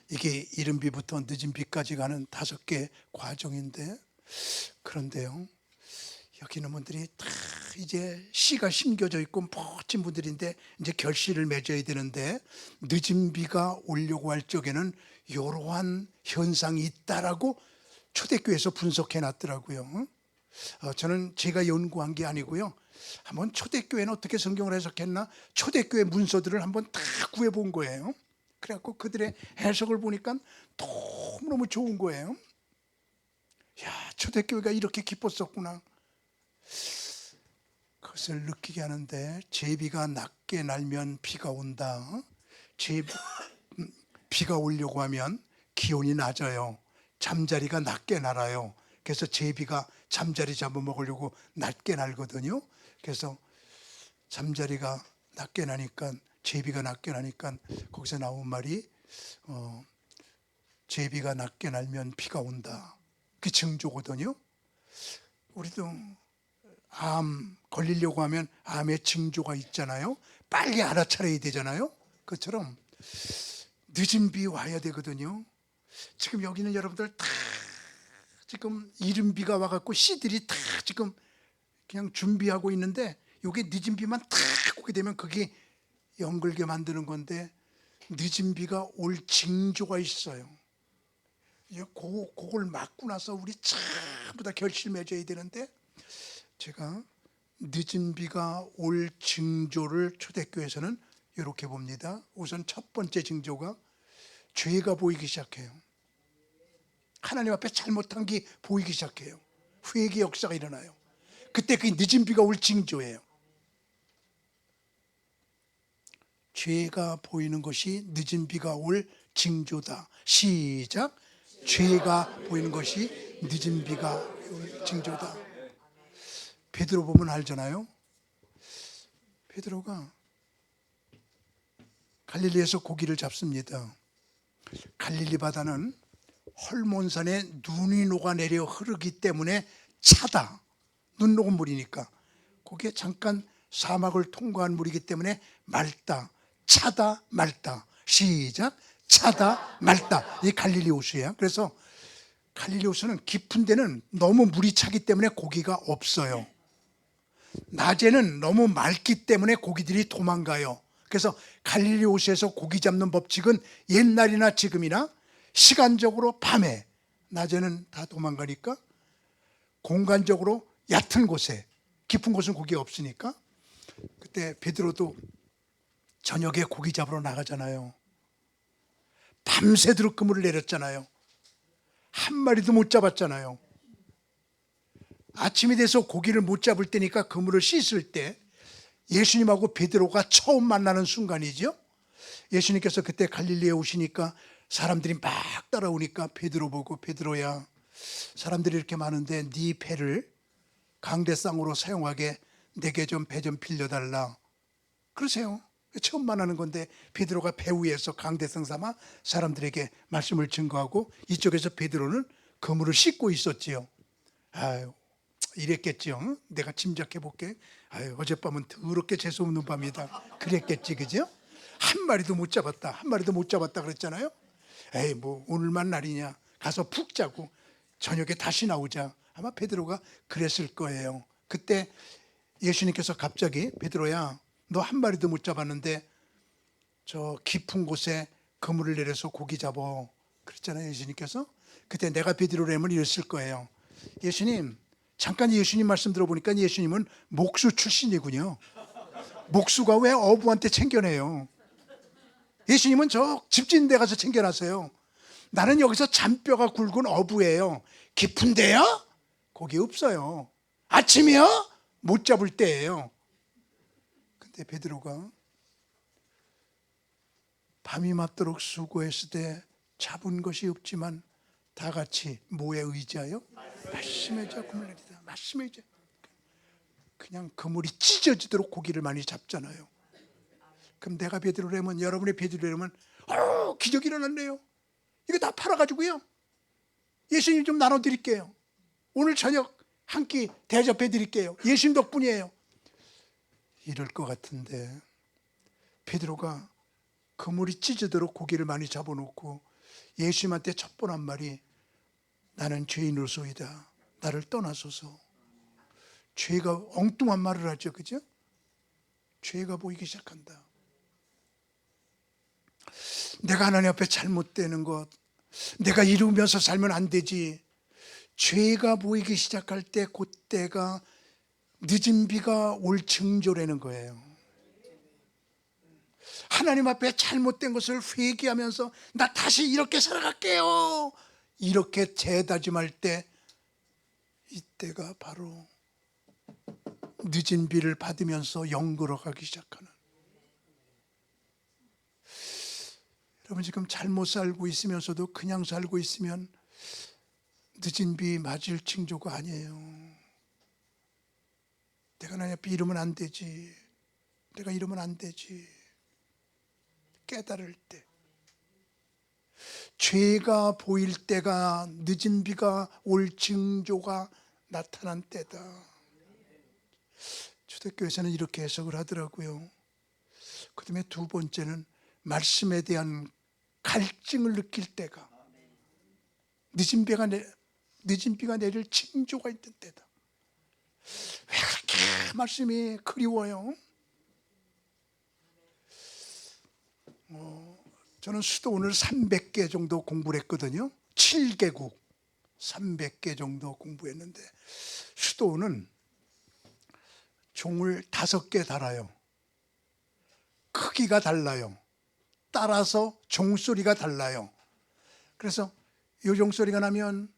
이게 이른 비부터 늦은 비까지 가는 5개 과정인데, 그런데요, 여기 있는 분들이 다 이제 씨가 심겨져 있고 멋진 분들인데 이제 결실을 맺어야 되는데, 늦은 비가 오려고 할 적에는 이러한 현상이 있다라고 초대교회에서 분석해 놨더라고요. 저는 제가 연구한 게 아니고요. 한번 초대교회는 어떻게 성경을 해석했나 초대교회 문서들을 한번 다 구해본 거예요. 그래갖고 그들의 해석을 보니까 너무너무 좋은 거예요. 야, 초대교회가 이렇게 기뻤었구나. 그것을 느끼게 하는데 제비가 낮게 날면 비가 온다. 비가 오려고 하면 기온이 낮아요. 잠자리가 낮게 날아요. 그래서 제비가 잠자리 잡아먹으려고 낮게 날거든요. 그래서 잠자리가 낮게 나니까 제비가 낮게 나니까 거기서 나온 말이 제비가 낮게 날면 비가 온다. 그게 징조거든요. 우리도 암 걸리려고 하면 암의 징조가 있잖아요. 빨리 알아차려야 되잖아요. 그것처럼 늦은 비 와야 되거든요. 지금 여기는 여러분들 다 지금 이른 비가 와갖고 씨들이 다 지금 그냥 준비하고 있는데 이게 늦은 비만 딱 오게 되면 그게 연글게 만드는 건데 늦은 비가 올 징조가 있어요. 그걸 맞고 나서 우리 전부 다 결심해줘야 되는데 제가 늦은 비가 올 징조를 초대교회에서는 이렇게 봅니다. 우선 첫 번째 징조가 죄가 보이기 시작해요. 하나님 앞에 잘못한 게 보이기 시작해요. 회개 역사가 일어나요. 그때 그 늦은 비가 올 징조예요. 죄가 보이는 것이 늦은 비가 올 징조다. 시작. 죄가 보이는 것이 늦은 비가 올 징조다. 베드로 보면 알잖아요. 베드로가 갈릴리에서 고기를 잡습니다. 갈릴리 바다는 헐몬산에 눈이 녹아내려 흐르기 때문에 차다. 눈 녹은 물이니까. 거기에 잠깐 사막을 통과한 물이기 때문에 맑다. 차다 맑다. 시작. 차다 맑다. 이 갈릴리 호수예요. 그래서 갈릴리 호수는 깊은 데는 너무 물이 차기 때문에 고기가 없어요. 낮에는 너무 맑기 때문에 고기들이 도망가요. 그래서 갈릴리 호수에서 고기 잡는 법칙은 옛날이나 지금이나 시간적으로 밤에, 낮에는 다 도망가니까 공간적으로 얕은 곳에, 깊은 곳은 고기가 없으니까. 그때 베드로도 저녁에 고기 잡으러 나가잖아요. 밤새도록 그물을 내렸잖아요. 한 마리도 못 잡았잖아요. 아침이 돼서 고기를 못 잡을 때니까 그물을 씻을 때 예수님하고 베드로가 처음 만나는 순간이죠. 예수님께서 그때 갈릴리에 오시니까 사람들이 막 따라오니까 베드로 보고 베드로야, 사람들이 이렇게 많은데 네 배를 강대상으로 사용하게 내게 좀 배 좀 빌려달라. 그러세요. 처음 만나는 건데 베드로가 배 위에서 강대상 삼아 사람들에게 말씀을 증거하고 이쪽에서 베드로는 그물을 씻고 있었지요. 아유, 이랬겠죠. 내가 짐작해 볼게. 아유, 어젯밤은 더럽게 재수없는 밤이다. 그랬겠지, 그죠? 한 마리도 못 잡았다. 한 마리도 못 잡았다 그랬잖아요. 에이, 뭐 오늘만 날이냐. 가서 푹 자고 저녁에 다시 나오자. 아마 베드로가 그랬을 거예요. 그때 예수님께서 갑자기 베드로야, 너 한 마리도 못 잡았는데 저 깊은 곳에 그물을 내려서 고기 잡어. 그랬잖아요, 예수님께서. 그때 내가 베드로라면 이랬을 거예요. 예수님, 잠깐 예수님 말씀 들어보니까 예수님은 목수 출신이군요. 목수가 왜 어부한테 챙겨내요? 예수님은 저 집진 데 가서 챙겨놨어요. 나는 여기서 잔뼈가 굵은 어부예요. 깊은 데요? 거기 없어요. 아침이요? 못 잡을 때예요. 근데 베드로가 밤이 맞도록 수고했을 때 잡은 것이 없지만 다 같이 뭐에 의지하여? 말씀에 의지하여 그물을 내리다. 말씀에 의지하여. 그냥 그물이 찢어지도록 고기를 많이 잡잖아요. 그럼 내가 베드로라면, 여러분의 베드로라면 기적이 일어났네요. 이거 다 팔아가지고요, 예수님 좀 나눠드릴게요. 오늘 저녁 한 끼 대접해드릴게요. 예수님 덕분이에요. 이럴 것 같은데 베드로가 그물이 찢어지도록 고기를 많이 잡아놓고 예수님한테 첫 번 한 말이 나는 죄인으로소이다. 나를 떠나소서. 죄가 엉뚱한 말을 하죠. 그죠? 죄가 보이기 시작한다. 내가 하나님 앞에 잘못되는 것, 내가 이루면서 살면 안 되지. 죄가 보이기 시작할 때 그때가 늦은 비가 올 징조라는 거예요. 하나님 앞에 잘못된 것을 회개하면서 나 다시 이렇게 살아갈게요, 이렇게 재다짐할 때 이때가 바로 늦은 비를 받으면서 영걸어 가기 시작하는. 여러분 지금 잘못 살고 있으면서도 그냥 살고 있으면 늦은 비 맞을 징조가 아니에요. 내가 나 옆에 이러면 안 되지, 내가 이러면 안 되지 깨달을 때, 죄가 보일 때가 늦은 비가 올 징조가 나타난 때다. 초대교회에서는 이렇게 해석을 하더라고요. 그 다음에 두 번째는 말씀에 대한 갈증을 느낄 때가 늦은 비가 내릴 징조가 있던 때다. 왜 그렇게 말씀이 그리워요? 저는 수도 오늘 300개 정도 공부를 했거든요. 7개국 300개 정도 공부했는데 수도는 종을 5개 달아요. 크기가 달라요. 따라서 종소리가 달라요. 그래서 요 종소리가 나면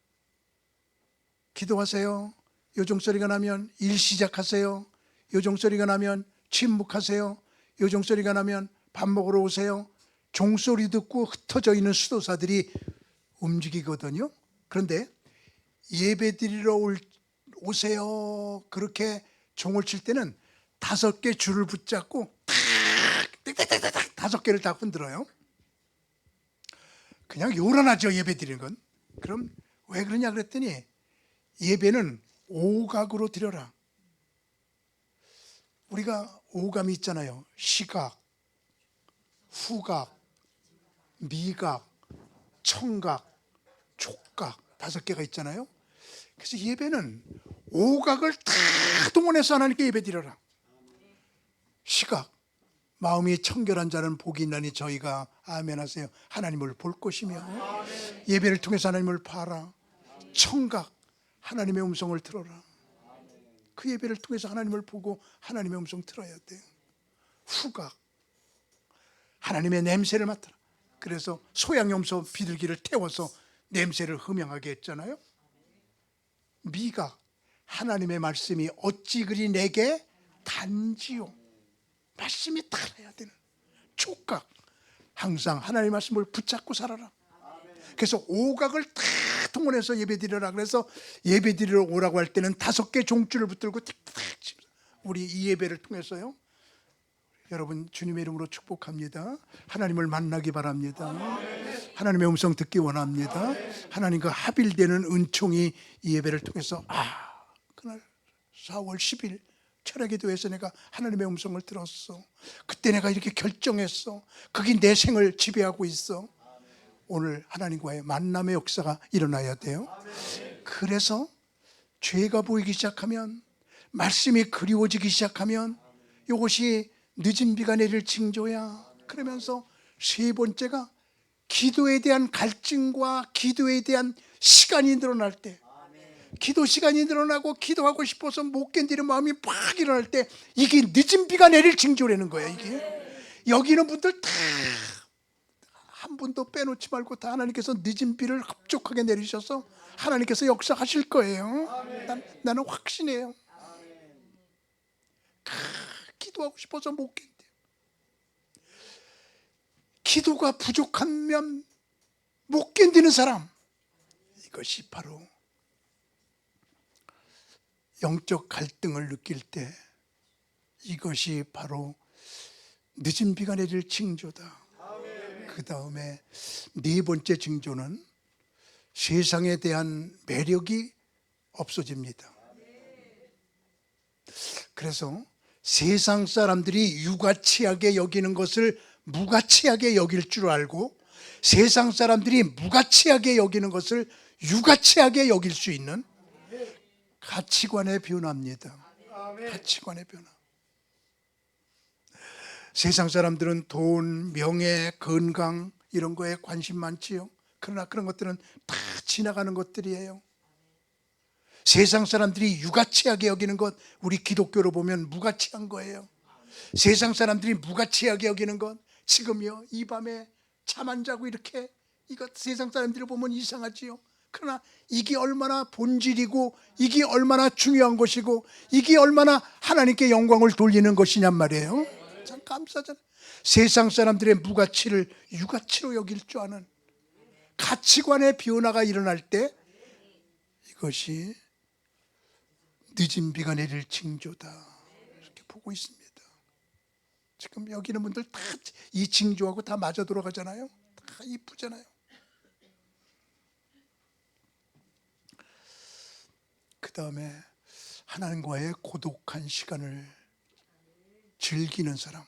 기도하세요, 요 종소리가 나면 일 시작하세요, 요 종소리가 나면 침묵하세요, 요 종소리가 나면 밥 먹으러 오세요. 종소리 듣고 흩어져 있는 수도사들이 움직이거든요. 그런데 예배 드리러 오세요 그렇게 종을 칠 때는 5개 줄을 붙잡고 탁 5개를 다 흔들어요. 그냥 요란하죠, 예배 드리는 건. 그럼 왜 그러냐 그랬더니 예배는 오각으로 드려라. 우리가 오감이 있잖아요. 시각, 후각, 미각, 청각, 촉각 5개가 있잖아요. 그래서 예배는 오각을 다 동원해서 하나님께 예배 드려라. 시각, 마음이 청결한 자는 복이 있나니 저희가 아멘 하세요. 하나님을 볼 것이며 예배를 통해서 하나님을 봐라. 청각, 하나님의 음성을 들어라. 그 예배를 통해서 하나님을 보고 하나님의 음성 들어야 돼요. 후각, 하나님의 냄새를 맡아라. 그래서 소양염소 비둘기를 태워서 냄새를 흠양하게 했잖아요. 미각, 하나님의 말씀이 어찌 그리 내게 단지요, 말씀이 달아야 되는. 촉각, 항상 하나님의 말씀을 붙잡고 살아라. 그래서 오각을 다 동원해서 예배드리라. 그래서 예배드리러 오라고 할 때는 5개 종줄을 붙들고 틱틱. 우리 이 예배를 통해서요, 여러분 주님의 이름으로 축복합니다. 하나님을 만나기 바랍니다. 하나님의 음성 듣기 원합니다. 하나님과 합일되는 은총이 이 예배를 통해서 그날 4월 10일 철야기도에서 내가 하나님의 음성을 들었어. 그때 내가 이렇게 결정했어. 그게 내 생을 지배하고 있어. 오늘 하나님과의 만남의 역사가 일어나야 돼요. 그래서 죄가 보이기 시작하면, 말씀이 그리워지기 시작하면 이것이 늦은 비가 내릴 징조야. 그러면서 세 번째가 기도에 대한 갈증과 기도에 대한 시간이 늘어날 때, 기도 시간이 늘어나고 기도하고 싶어서 못 견디는 마음이 팍 일어날 때, 이게 늦은 비가 내릴 징조라는 거예요. 이게 여기 있는 분들 다 한 분도 빼놓지 말고 다 하나님께서 늦은 비를 흡족하게 내리셔서 하나님께서 역사하실 거예요. 나는 확신해요. 기도하고 싶어서 못 견뎌. 기도가 부족하면 못 견디는 사람, 이것이 바로 영적 갈등을 느낄 때, 이것이 바로 늦은 비가 내릴 징조다. 그 다음에 네 번째 징조는 세상에 대한 매력이 없어집니다. 그래서 세상 사람들이 유가치하게 여기는 것을 무가치하게 여길 줄 알고, 세상 사람들이 무가치하게 여기는 것을 유가치하게 여길 수 있는 가치관의 변화입니다. 가치관의 변화. 세상 사람들은 돈, 명예, 건강 이런 거에 관심 많지요. 그러나 그런 것들은 다 지나가는 것들이에요. 세상 사람들이 유가치하게 여기는 것, 우리 기독교로 보면 무가치한 거예요. 세상 사람들이 무가치하게 여기는 것, 지금요 이 밤에 잠 안 자고 이렇게, 이거 세상 사람들을 보면 이상하지요. 그러나 이게 얼마나 본질이고, 이게 얼마나 중요한 것이고, 이게 얼마나 하나님께 영광을 돌리는 것이냔 말이에요. 참 감사하잖아요. 세상 사람들의 무가치를 유가치로 여길 줄 아는 가치관의 변화가 일어날 때, 이것이 늦은 비가 내릴 징조다, 이렇게 보고 있습니다. 지금 여기 있는 분들 다 이 징조하고 다 맞아 돌아가잖아요. 다 이쁘잖아요. 그 다음에 하나님과의 고독한 시간을 즐기는 사람.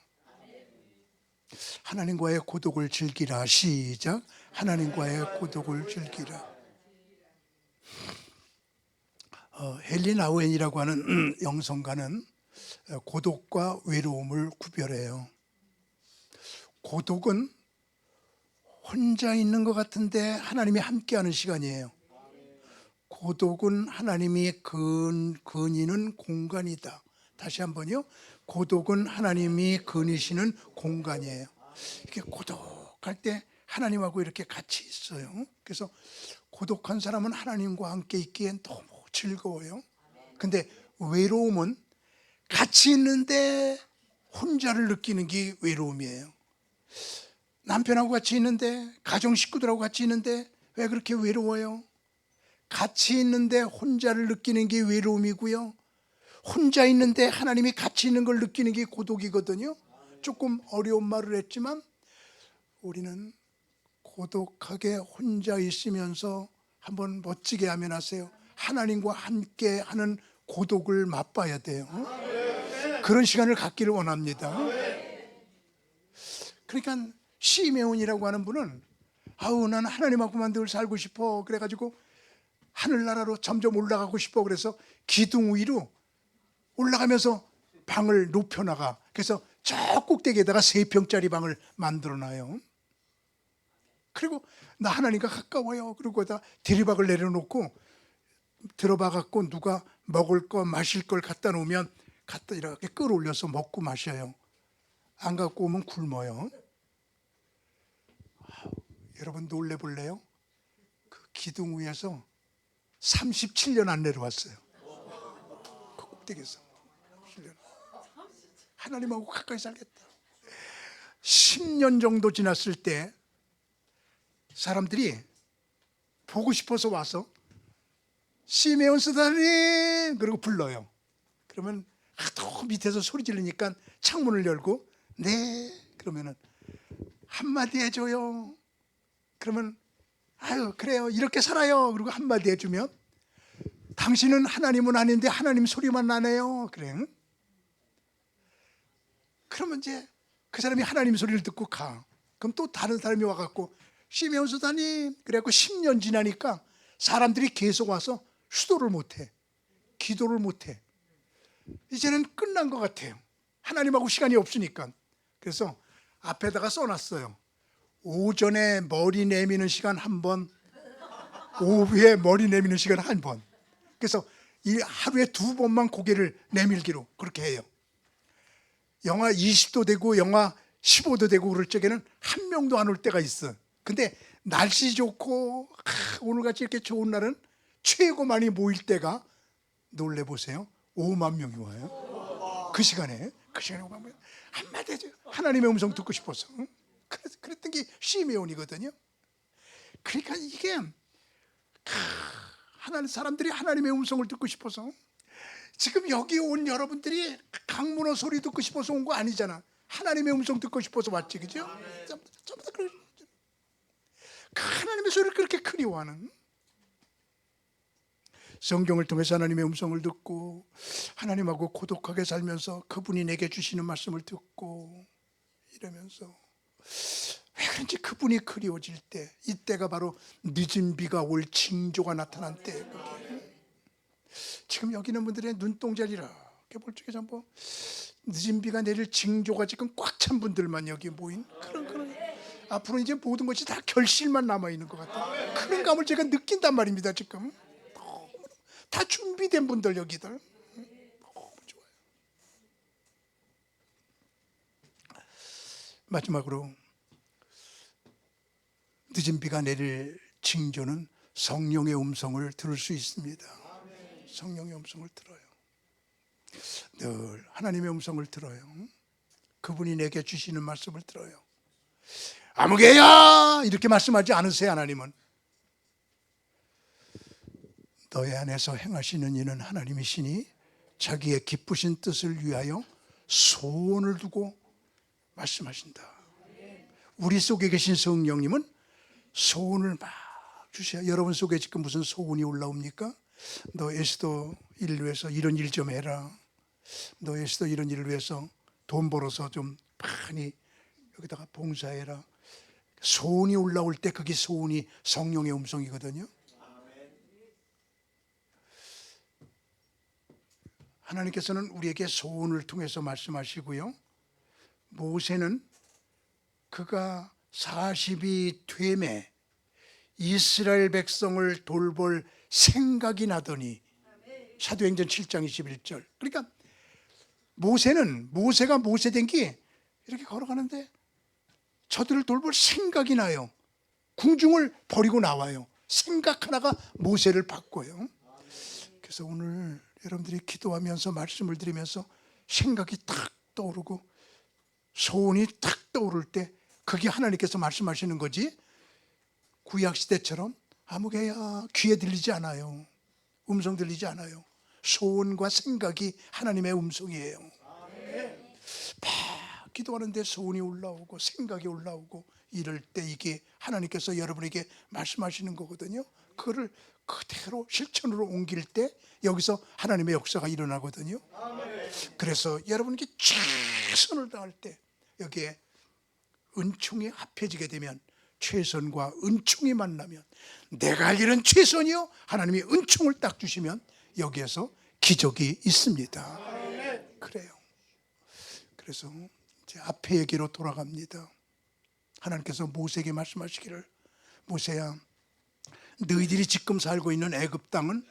하나님과의 고독을 즐기라. 시작. 하나님과의 고독을 즐기라. 헨리 나우엔이라고 하는 영성가는 고독과 외로움을 구별해요. 고독은 혼자 있는 것 같은데 하나님이 함께하는 시간이에요. 고독은 하나님이 거니는 공간이다. 다시 한번요. 고독은 하나님이 거니시는 공간이에요. 이렇게 고독할 때 하나님하고 이렇게 같이 있어요. 그래서 고독한 사람은 하나님과 함께 있기엔 너무 즐거워요. 근데 외로움은 같이 있는데 혼자를 느끼는 게 외로움이에요. 남편하고 같이 있는데, 가정 식구들하고 같이 있는데 왜 그렇게 외로워요? 같이 있는데 혼자를 느끼는 게 외로움이고요, 혼자 있는데 하나님이 같이 있는 걸 느끼는 게 고독이거든요. 조금 어려운 말을 했지만 우리는 고독하게 혼자 있으면서 한번 멋지게 하면 하세요. 하나님과 함께 하는 고독을 맛봐야 돼요. 그런 시간을 갖기를 원합니다. 그러니까 시메온이라고 하는 분은 아우 난 하나님하고만 늘 살고 싶어, 그래가지고 하늘나라로 점점 올라가고 싶어, 그래서 기둥 위로 올라가면서 방을 높여나가. 그래서 저 꼭대기에다가 3평짜리 방을 만들어놔요. 그리고 나 하나님과 가까워요. 그리고 거기다 대리박을 내려놓고 들어봐 갖고 누가 먹을 거 마실 걸 갖다 놓으면 갖다 이렇게 끌어올려서 먹고 마셔요. 안 갖고 오면 굶어요. 여러분 놀래 볼래요? 그 기둥 위에서 37년 안 내려왔어요. 그 꼭대기에서 7년. 하나님하고 가까이 살겠다. 10년 정도 지났을 때 사람들이 보고 싶어서 와서 시메온 스다님 그러고 불러요. 그러면 하도 밑에서 소리 지르니까 창문을 열고 네 그러면은 한마디 해줘요. 그러면 아유 그래요 이렇게 살아요. 그리고 한마디 해주면 당신은 하나님은 아닌데 하나님 소리만 나네요. 그래. 그러면 이제 그 사람이 하나님 소리를 듣고 가. 그럼 또 다른 사람이 와갖고 시메온 스다님 그래갖고 10년 지나니까 사람들이 계속 와서 수도를 못해, 기도를 못해. 이제는 끝난 것 같아요. 하나님하고 시간이 없으니까. 그래서 앞에다가 써놨어요. 오전에 머리 내미는 시간 한 번, 오후에 머리 내미는 시간 한 번. 그래서 이 하루에 2번만 고개를 내밀기로 그렇게 해요. 영하 20도 되고 영하 15도 되고 그럴 적에는 한 명도 안 올 때가 있어. 근데 날씨 좋고 오늘같이 이렇게 좋은 날은 최고 많이 모일 때가 놀래보세요. 5만 명이 와요. 그 시간에 5만 명. 한마디 해줘요. 하나님의 음성 듣고 싶어서. 그랬던 게 시메온이거든요. 그러니까 이게 하나님 사람들이 하나님의 음성을 듣고 싶어서, 지금 여기 온 여러분들이 강문어 소리 듣고 싶어서 온 거 아니잖아. 하나님의 음성 듣고 싶어서 왔지, 그죠? 전부 다 그 하나님의 소리를 그렇게 그리워하는, 성경을 통해서 하나님의 음성을 듣고 하나님하고 고독하게 살면서 그분이 내게 주시는 말씀을 듣고 이러면서 왜 그런지 그분이 그리워질 때, 이때가 바로 늦은 비가 올 징조가 나타난 때. 지금 여기 있는 분들의 눈동자를 이렇게 볼 적에 전부 늦은 비가 내릴 징조가 지금 꽉 찬 분들만 여기 모인 그런 앞으로 이제 모든 것이 다 결실만 남아있는 것 같아요. 그런 감을 제가 느낀단 말입니다. 지금 다 준비된 분들 여기들. 너무 좋아요. 마지막으로 늦은 비가 내릴 징조는 성령의 음성을 들을 수 있습니다. 성령의 음성을 들어요. 늘 하나님의 음성을 들어요. 그분이 내게 주시는 말씀을 들어요. 아무개야 이렇게 말씀하지 않으세요. 하나님은 너의 안에서 행하시는 이는 하나님이시니 자기의 기쁘신 뜻을 위하여 소원을 두고 말씀하신다. 우리 속에 계신 성령님은 소원을 막 주셔요. 여러분 속에 지금 무슨 소원이 올라옵니까? 너 에스더 일을 위해서 이런 일 좀 해라. 너 에스더 이런 일을 위해서 돈 벌어서 좀 많이 여기다가 봉사해라. 소원이 올라올 때 그게 소원이 성령의 음성이거든요. 하나님께서는 우리에게 소원을 통해서 말씀하시고요. 모세는 그가 40이 되매 이스라엘 백성을 돌볼 생각이 나더니, 사도행전 7장 21절. 그러니까 모세가 모세된 게 이렇게 걸어가는데 저들을 돌볼 생각이 나요. 궁중을 버리고 나와요. 생각 하나가 모세를 바꿔요. 그래서 오늘 여러분들이 기도하면서 말씀을 드리면서 생각이 탁 떠오르고 소원이 탁 떠오를 때 그게 하나님께서 말씀하시는 거지, 구약시대처럼 아무개야 귀에 들리지 않아요. 음성 들리지 않아요. 소원과 생각이 하나님의 음성이에요. 막 기도하는데 소원이 올라오고 생각이 올라오고 이럴 때 이게 하나님께서 여러분에게 말씀하시는 거거든요. 그거를 그대로 실천으로 옮길 때 여기서 하나님의 역사가 일어나거든요. 그래서 여러분에게 최선을 다할 때 여기에 은총이 합해지게 되면, 최선과 은총이 만나면, 내가 할 일은 최선이요 하나님이 은총을 딱 주시면 여기에서 기적이 있습니다. 그래요. 그래서 이제 앞에 얘기로 돌아갑니다. 하나님께서 모세에게 말씀하시기를, 모세야, 너희들이 지금 살고 있는 애굽 땅은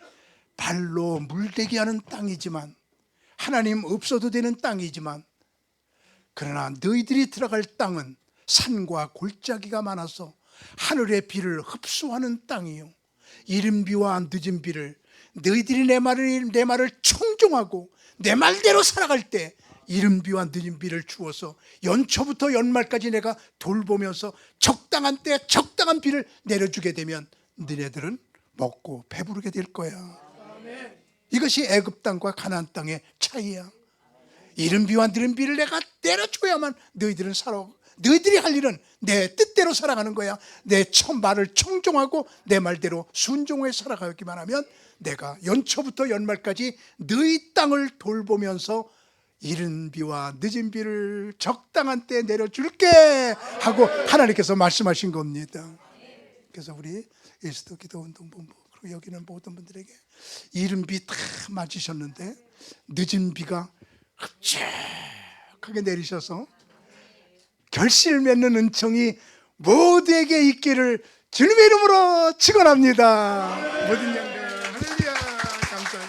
발로 물대게 하는 땅이지만, 하나님 없어도 되는 땅이지만, 그러나 너희들이 들어갈 땅은 산과 골짜기가 많아서 하늘의 비를 흡수하는 땅이요, 이른 비와 늦은 비를 너희들이 내 말을 청종하고 내 말대로 살아갈 때 이른 비와 늦은 비를 주어서 연초부터 연말까지 내가 돌보면서 적당한 때 적당한 비를 내려주게 되면 너희들은 먹고 배부르게 될 거야. 이것이 애굽 땅과 가나안 땅의 차이야. 이른 비와 늦은 비를 내가 내려줘야만 너희들은 살아. 너희들이 할 일은 내 뜻대로 살아가는 거야. 내 말을 청종하고 내 말대로 순종해 살아가기만 하면 내가 연초부터 연말까지 너희 땅을 돌보면서 이른 비와 늦은 비를 적당한 때 내려줄게 하고 하나님께서 말씀하신 겁니다. 그래서 우리 에스더 기도운동본부 그리고 여기는 모든 분들에게 이른 비 다 맞으셨는데 늦은 비가 흡착하게 내리셔서 결실 맺는 은총이 모두에게 있기를 주님의 이름으로 축원합니다. 모든 영광 할렐루야. 감사해요.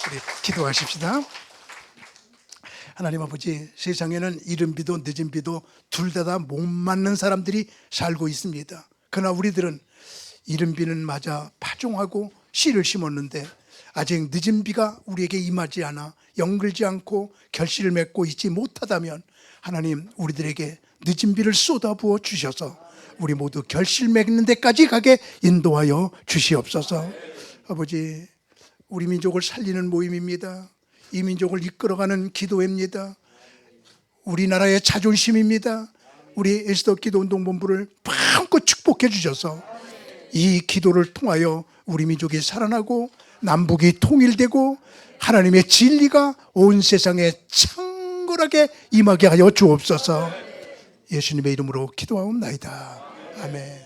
우리 기도하십시다. 하나님 아버지, 세상에는 이른 비도 늦은 비도 둘 다 못 맞는 사람들이 살고 있습니다. 그러나 우리들은 이른 비는 맞아 파종하고 씨를 심었는데 아직 늦은 비가 우리에게 임하지 않아 영글지 않고 결실을 맺고 있지 못하다면 하나님, 우리들에게 늦은 비를 쏟아부어 주셔서 우리 모두 결실 맺는 데까지 가게 인도하여 주시옵소서. 아버지, 우리 민족을 살리는 모임입니다. 이 민족을 이끌어가는 기도회입니다. 우리나라의 자존심입니다. 우리 에스더 기도운동본부를 마음껏 축복해 주셔서 이 기도를 통하여 우리 민족이 살아나고 남북이 통일되고 하나님의 진리가 온 세상에 창궐하게 임하게 하여 주옵소서. 예수님의 이름으로 기도하옵나이다. 아멘.